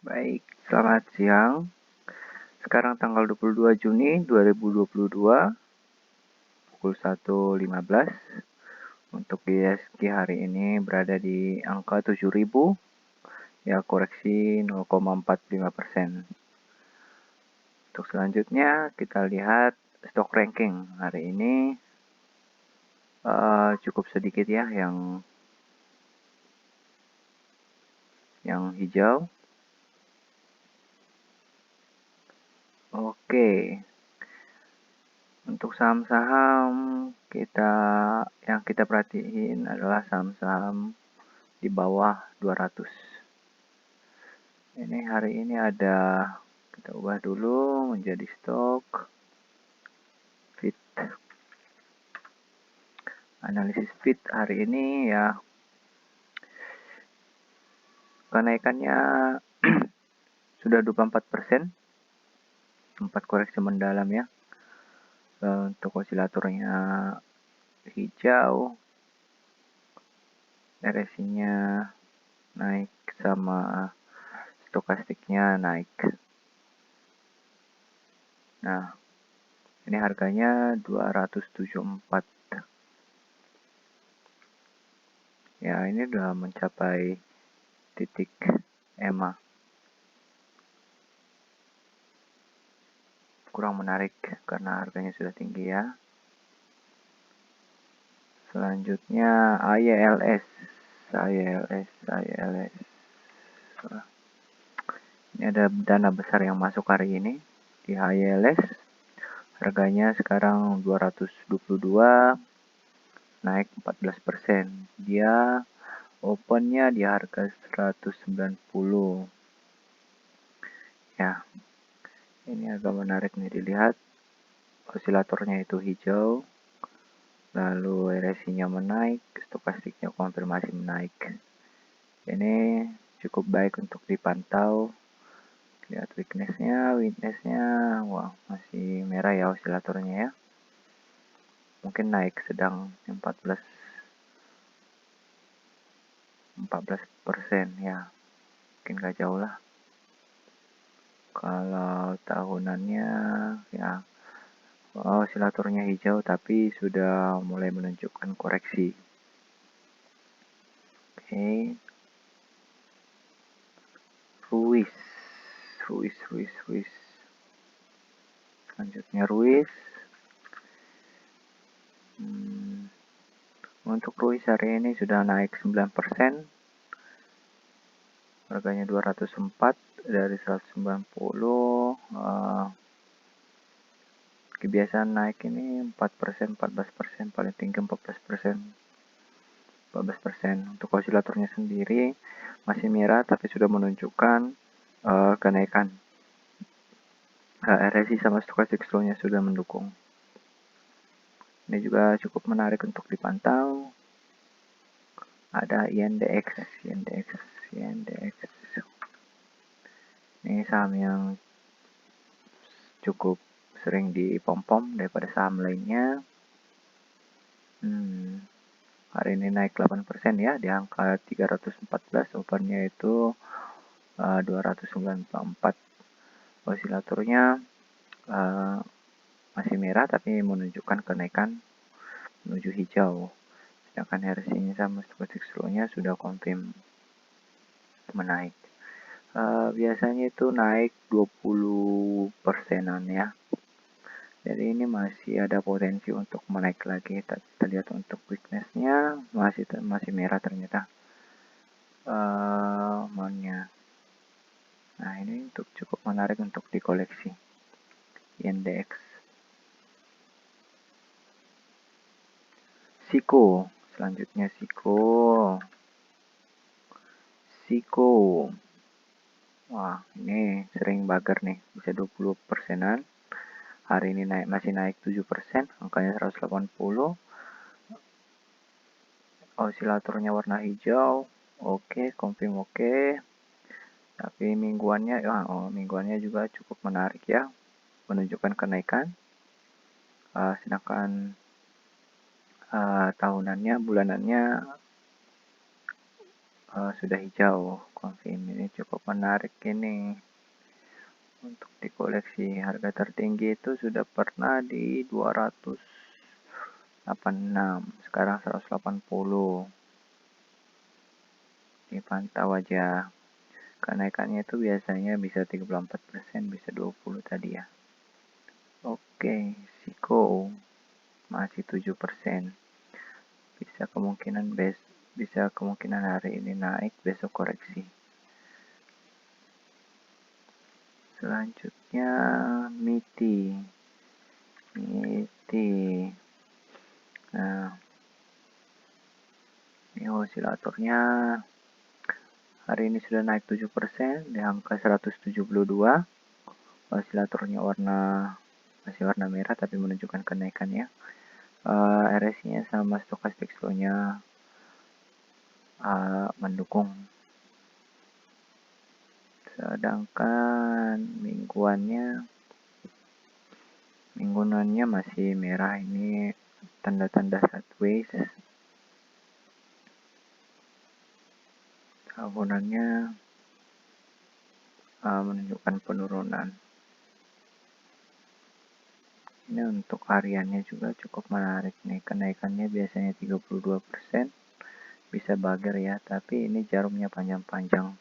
Baik, selamat siang. Sekarang tanggal 22 Juni 2022, pukul 1.15. Untuk ISG hari ini berada di angka 7.000, ya koreksi 0,45%. Untuk selanjutnya kita lihat stock ranking hari ini cukup sedikit ya yang hijau. Oke. Untuk saham-saham yang kita perhatiin adalah saham-saham di bawah 200. Ini hari ini kita ubah dulu menjadi stok fit. Analisis fit hari ini ya, kenaikannya sudah 24%, tempat koreksi mendalam ya. Untuk osilatornya hijau, RSI-nya naik sama stokastiknya naik. Nah, ini harganya 274. Ya, ini udah mencapai titik EMA. Kurang menarik karena harganya sudah tinggi ya. Selanjutnya ILS. Ini ada dana besar yang masuk hari ini di ILS. Harganya sekarang 222, naik 14%. Dia opennya di harga 190. Ya, ini agak menarik nih dilihat. Osilatornya itu hijau, lalu RSI-nya menaik, stokastiknya konfirmasi menaik. Ini cukup baik untuk dipantau. Lihat weakness-nya, wah masih merah ya osilatornya ya. Mungkin naik sedang 14% ya, mungkin gak jauh lah. Kalau tahunannya ya, osilatornya hijau tapi sudah mulai menunjukkan koreksi. Oke. Ruiz. Selanjutnya Ruiz. Untuk Ruiz hari ini sudah naik 9%. Harganya 204 dari 190. Kebiasaan naik ini 4%, paling tinggi 14%. Untuk osilatornya sendiri masih merah tapi sudah menunjukkan kenaikan. RSI sama stokastik slow-nya sudah mendukung. Ini juga cukup menarik untuk dipantau. Ada INDX. Ini saham yang cukup sering dipom-pom daripada saham lainnya. Hari ini naik 8% ya, di angka 314, opennya itu 294. Osilatornya masih merah tapi menunjukkan kenaikan menuju hijau. Sedangkan RSI-nya sama stokastik slow-nya sudah confirm menaik. Biasanya itu naik 20%-an ya. Jadi ini masih ada potensi untuk menaik lagi. Kita lihat untuk weakness-nya masih merah ternyata. Nah, ini cukup menarik untuk dikoleksi. INDX. Siko. Selanjutnya Siko. Wah, ini sering bager nih, bisa 20%-an. Hari ini masih naik 7%, angkanya 180. Osilatornya warna hijau. Oke, confirm oke. Tapi mingguannya juga cukup menarik ya, menunjukkan kenaikan. Sedangkan tahunannya, bulanannya sudah hijau. Confirm ini cukup menarik ini untuk dikoleksi. Harga tertinggi itu sudah pernah di 286, sekarang 180. Dipantau aja. Kenaikannya itu biasanya bisa 34%, bisa 20 tadi ya. Oke, Siko masih 7%. Bisa kemungkinan hari ini naik, besok koreksi. Selanjutnya MITI. Nah, ini osilatornya hari ini sudah naik 7% di angka 172. Osilatornya masih warna merah tapi menunjukkan kenaikan ya. RSI-nya sama stochastic slow-nya mendukung. Sedangkan mingguannya masih merah, ini tanda-tanda sideways. Tahunannya menunjukkan penurunan. Ini untuk hariannya juga cukup menarik nih, kenaikannya biasanya 32%, bisa bager ya, tapi ini jarumnya panjang-panjang,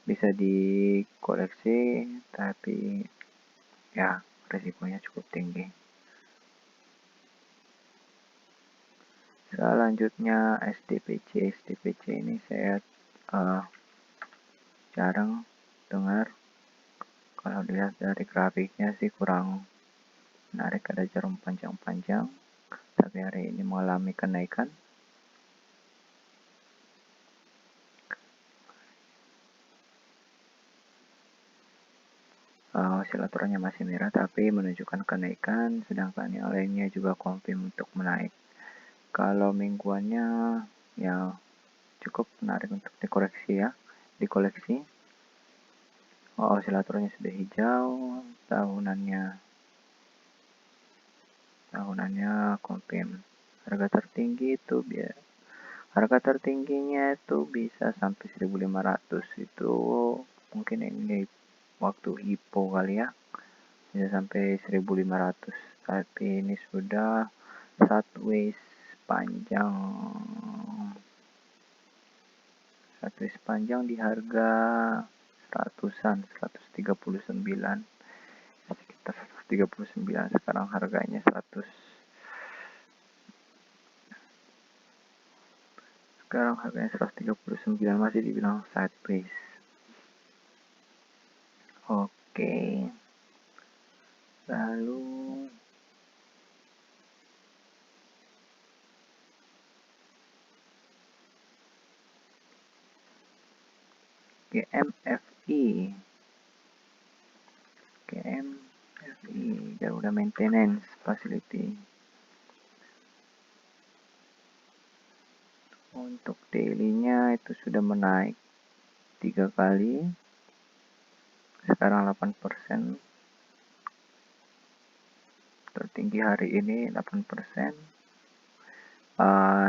bisa dikoleksi tapi ya resikonya cukup tinggi. Selanjutnya SDPC ini saya jarang dengar. Kalau dilihat dari grafiknya sih kurang menarik, ada jarum panjang-panjang, tapi hari ini mengalami kenaikan. Osilatornya masih merah tapi menunjukkan kenaikan, sedangkan yang lainnya juga confirm untuk menaik. Kalau mingguannya ya cukup menarik untuk dikoleksi. Osilatornya sudah hijau, tahunannya confirm. Harga tertingginya itu bisa sampai 1.500, itu mungkin ini waktu IPO kali ya, bisa sampai 1.500, tapi ini sudah sideways panjang di harga 139, sekitar 139. Sekarang harganya 139, masih dibilang sideways. Oke, lalu GMFI Garuda Maintenance Facility. Untuk daily-nya itu sudah menaik 3 kali, sekarang 8%. Tertinggi hari ini 8%,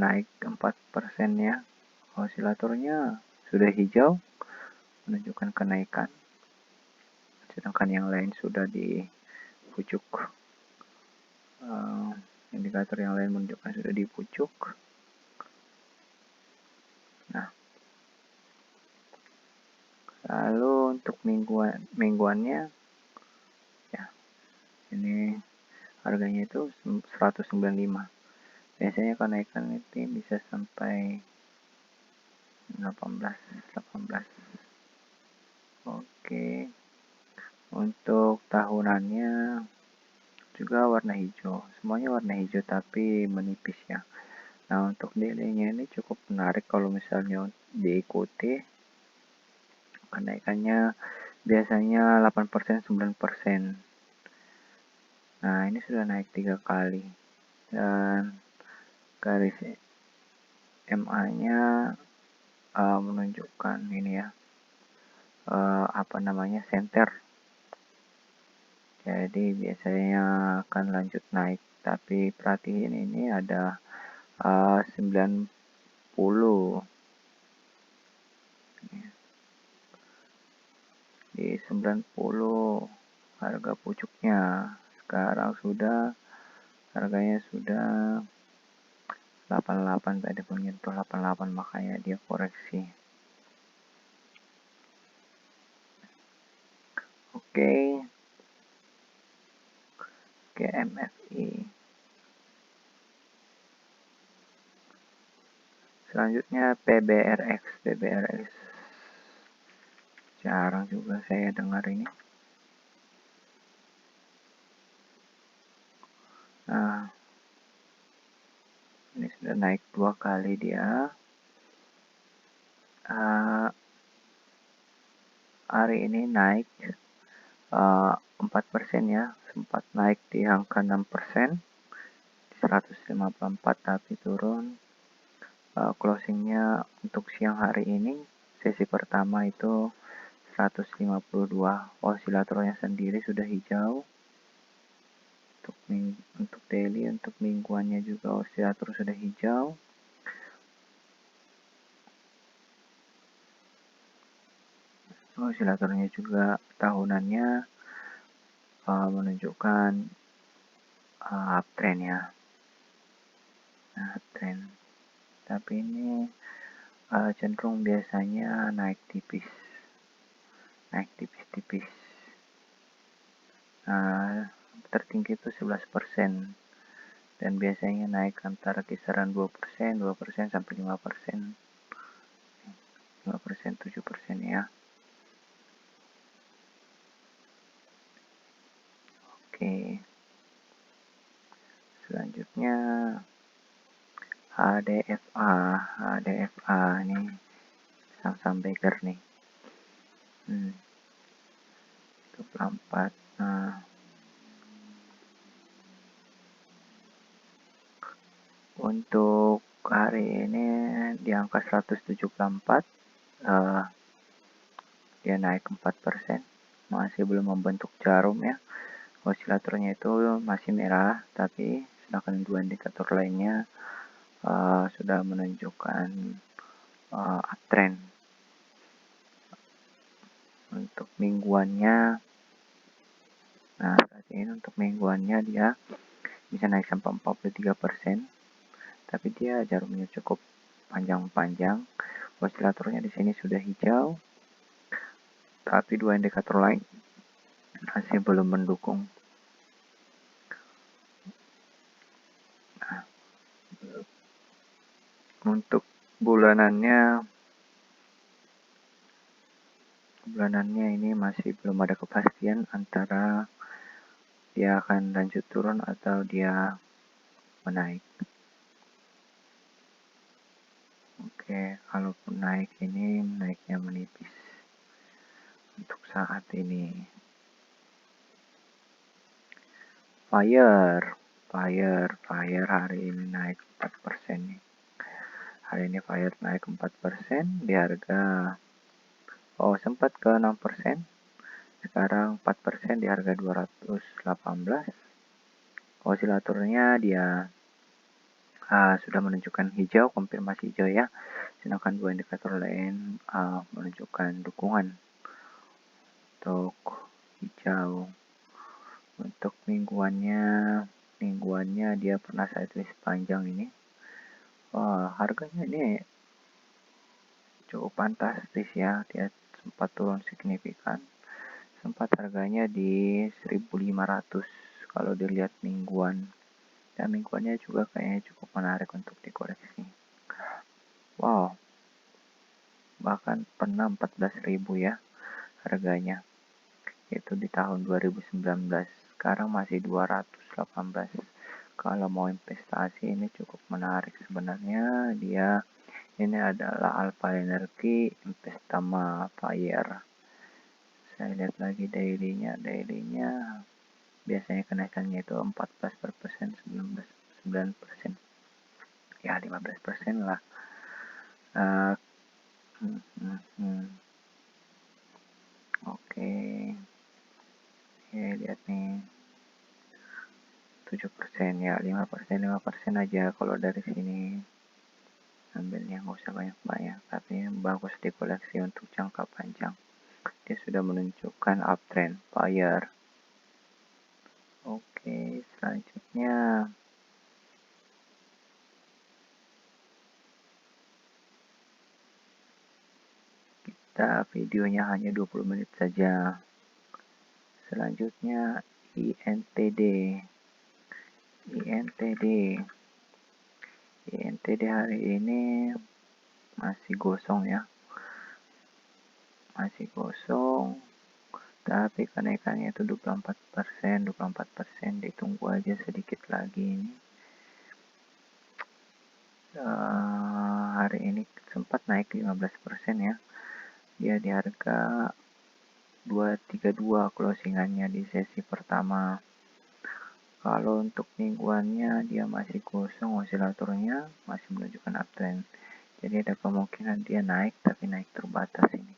naik 4% ya. Osilatornya sudah hijau, menunjukkan kenaikan, sedangkan yang lain sudah di pucuk. Indikator yang lain menunjukkan sudah di pucuk. Nah, lalu untuk mingguannya ya, ini harganya itu 195. Biasanya kenaikan itu bisa sampai 18. Oke, untuk tahunannya juga warna hijau, semuanya warna hijau tapi menipis ya. Nah, untuk daily-nya ini cukup menarik kalau misalnya diikuti. Kenaikannya biasanya 8%, 9%. Nah, ini sudah naik 3 kali. Dan garis MA-nya menunjukkan ini ya, center. Jadi biasanya akan lanjut naik, tapi perhatiin ini ada 90. di 90 harga pucuknya. Sekarang harganya sudah 88, tadi menyentuh 88, makanya dia koreksi. Oke, GMFI. Selanjutnya PBRX. Jarang juga saya dengar ini. Nah, ini sudah naik 2 kali dia. Hari ini naik 4% ya, sempat naik di angka 6%, 154, tapi turun. Closingnya untuk siang hari ini, sesi pertama itu 152. Osilatornya sendiri sudah hijau. Untuk daily, untuk mingguannya juga osilator sudah hijau. Osilatornya juga tahunannya menunjukkan uptrend ya. Nah, uptrend. Tapi ini cenderung biasanya naik tipis. Tertinggi itu 11%. Dan biasanya naik antara kisaran 2% sampai 5%. 5%, 7% ya. Oke. Selanjutnya HDFA nih, saham Baker nih. Itu pelampat. Nah, untuk hari ini di angka 174, dia naik 4%, masih belum membentuk jarum ya. Osilatornya itu masih merah, tapi sedangkan dua indikator lainnya sudah menunjukkan uptrend. Untuk mingguannya, nah saat ini untuk mingguannya dia bisa naik sampai 43%, tapi dia jarumnya cukup panjang-panjang. Osilatornya di sini sudah hijau, tapi dua indikator lain masih belum mendukung. Nah, untuk bulanannya ini masih belum ada kepastian antara dia akan lanjut turun atau dia menaik. Oke, kalaupun naik ini naiknya menipis untuk saat ini. Fire hari ini naik 4% nih. Hari ini Fire naik 4% di harga sempat ke 6%. Sekarang 4% di harga 218. Osilatornya dia sudah menunjukkan hijau, konfirmasi hijau ya. Sedangkan dua indikator lain menunjukkan dukungan untuk hijau. Untuk mingguannya dia pernah sideways panjang ini. Harganya ini cukup fantastis ya, dia sempat turun signifikan. Sempat harganya di 1.500 kalau dilihat mingguan. Dan mingguannya juga kayaknya cukup menarik untuk dikoreksi. Wow, bahkan pernah 14.000 ya harganya. Itu di tahun 2019. Sekarang masih 218. Kalau mau investasi ini cukup menarik sebenarnya. Ini adalah Alpha Energy Investama Fire. Saya lihat lagi dailynya biasanya kenaikannya itu 14%, 9%, ya 15% lah. Oke. Ya, lihat nih 7% ya, 5% aja kalau dari sini ambilnya, nggak usah banyak-banyak, tapi bagus di koleksi untuk jangka panjang. dia sudah menunjukkan uptrend buyer. Oke, selanjutnya kita videonya hanya 20 menit saja. Selanjutnya INTD. INTD hari ini masih gosong ya, masih gosong, tapi kenaikannya itu 24%, ditunggu aja sedikit lagi ini. Hari ini sempat naik 15% ya, dia di harga 232 closingannya di sesi pertama. Kalau untuk mingguannya dia masih gosong, osilatornya masih menunjukkan uptrend, jadi ada kemungkinan dia naik, tapi naik terbatas ini,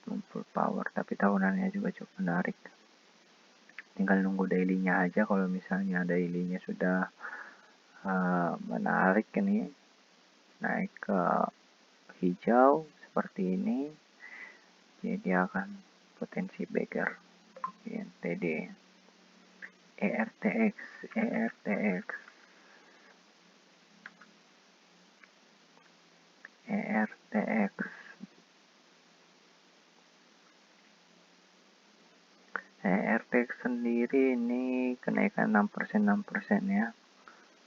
belum full power. Tapi tahunannya juga cukup menarik, tinggal nunggu daily-nya aja. Kalau misalnya daily-nya sudah menarik ini, naik ke hijau seperti ini, jadi dia akan potensi beggar. INTD. ERTX sendiri ini kenaikan 6% ya.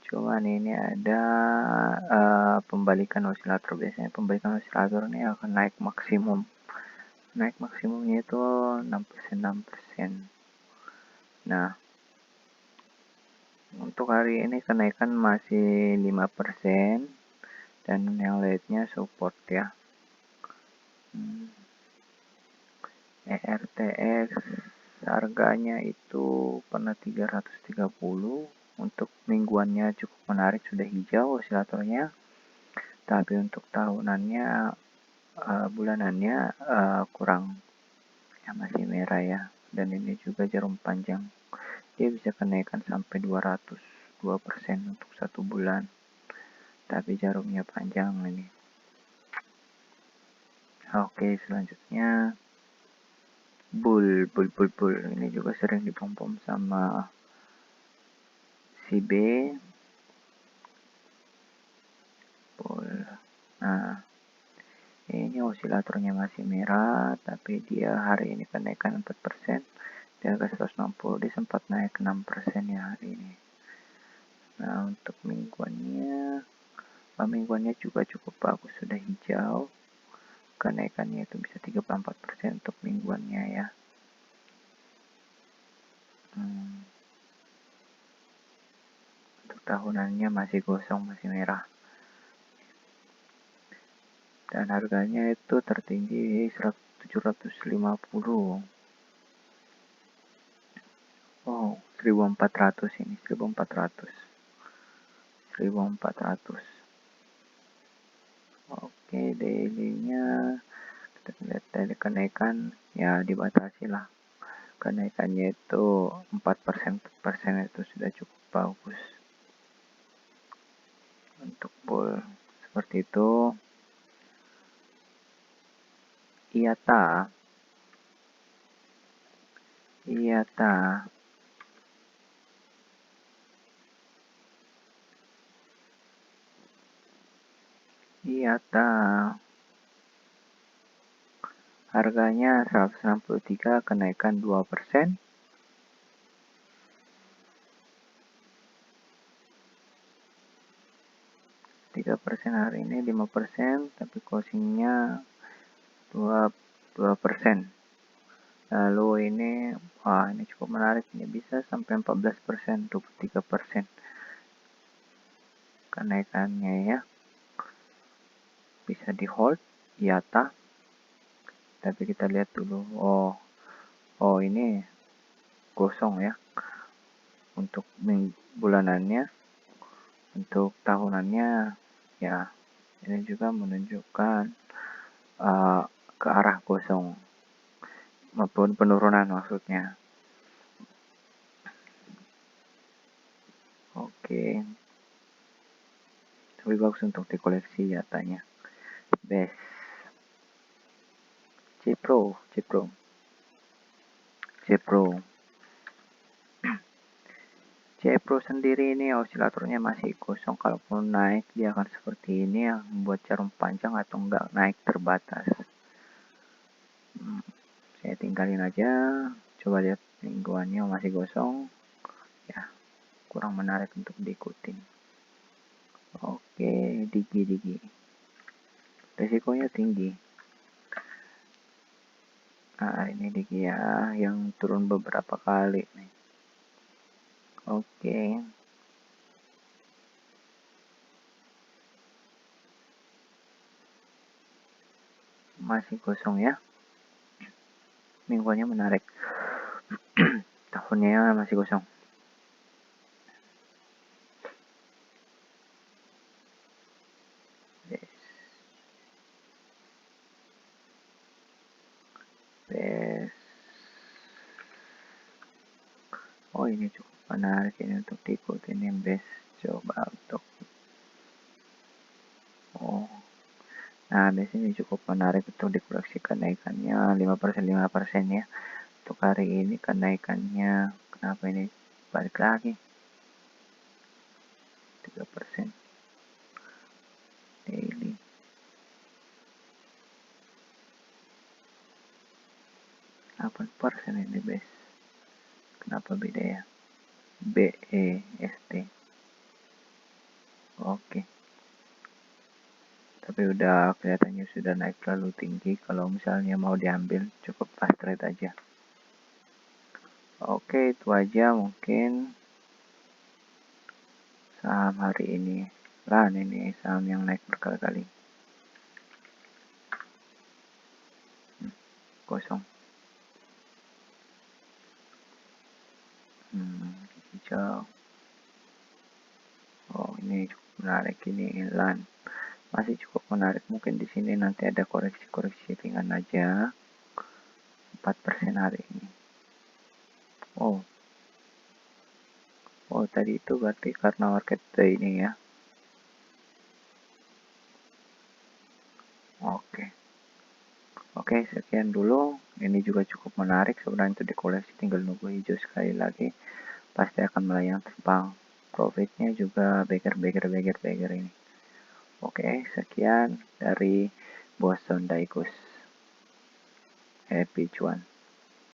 Cuman ini ada pembalikan osilator. Biasanya pembalikan osilator ini akan naik maksimum. Naik maksimumnya itu 6%. Nah, untuk hari ini kenaikan masih 5%, dan yang lainnya support ya. ERTX harganya itu pernah 330. Untuk mingguannya cukup menarik, sudah hijau osilatornya, tapi untuk tahunannya bulanannya kurang ya, masih merah ya. Dan ini juga jarum panjang, dia bisa kenaikan sampai 202% untuk 1 bulan, tapi jarumnya panjang ini. Oke, selanjutnya bull. Ini juga sering dipom-pom sama si B. Bull. Nah, ini osilatornya masih merah, tapi dia hari ini kenaikan 4%. Di harga 160, dia sempat naik 6% ya hari ini. Nah, untuk mingguannya juga cukup bagus, sudah hijau. Kenaikannya itu bisa 34% untuk mingguannya ya. Untuk tahunannya masih gosong, masih merah. Dan harganya itu tertinggi 750. Oh, 1400 ini, 1400. Oke, daily-nya kita lihat dari kenaikan ya, dibatasi lah. Kenaikannya itu 4% itu sudah cukup bagus. Untuk bull seperti itu. IATA harganya 163, kenaikan 2%. Hari ini 5%, tapi closingnya 2%. Lalu ini ini cukup menarik, ini bisa sampai 14%, 23% kenaikannya ya. Bisa di hold IATA, tapi kita lihat dulu. Oh ini gosong ya untuk bulanannya. Untuk tahunannya ya, ini juga menunjukkan ke arah gosong maupun penurunan maksudnya. Oke, lebih bagus untuk dikoleksi IATA-nya. Best Cepro. Cepro sendiri ini osilatornya masih kosong, kalaupun naik dia akan seperti ini ya, membuat jarum panjang atau enggak naik terbatas. Saya tinggalin aja, coba lihat lingkungannya masih kosong ya, kurang menarik untuk diikutin. Oke, digi risikonya tinggi. Nah, ini digi ya yang turun beberapa kali nih. Oke, masih kosong ya, mingguannya menarik. Tahunnya masih kosong. Oh, ini cukup menarik ini untuk diikutin yang best. Coba untuk nah biasanya cukup menarik untuk dikoleksi kenaikannya 5% ya. Untuk hari ini kenaikannya kenapa ini balik lagi 3% daily. %8 ini best. Kenapa beda ya? BEST. Oke. Tapi udah kelihatannya sudah naik terlalu tinggi. Kalau misalnya mau diambil cukup fast trade aja. Oke, itu aja mungkin saham hari ini. Ini saham yang naik berkali-kali. Kosong. Hijau. Oh, ini cukup menarik ini LAN. Masih cukup menarik, mungkin di sini nanti ada koreksi ringan aja. 4% hari ini. Oh, tadi itu berarti karena market day ini ya. Oke, sekian dulu. Ini juga cukup menarik sebenarnya untuk dikoleksi, tinggal nunggu hijau sekali lagi. Pasti akan melayang terbang. Profitnya juga beggar ini. Oke, sekian dari Boston Daikus. Happy cuan.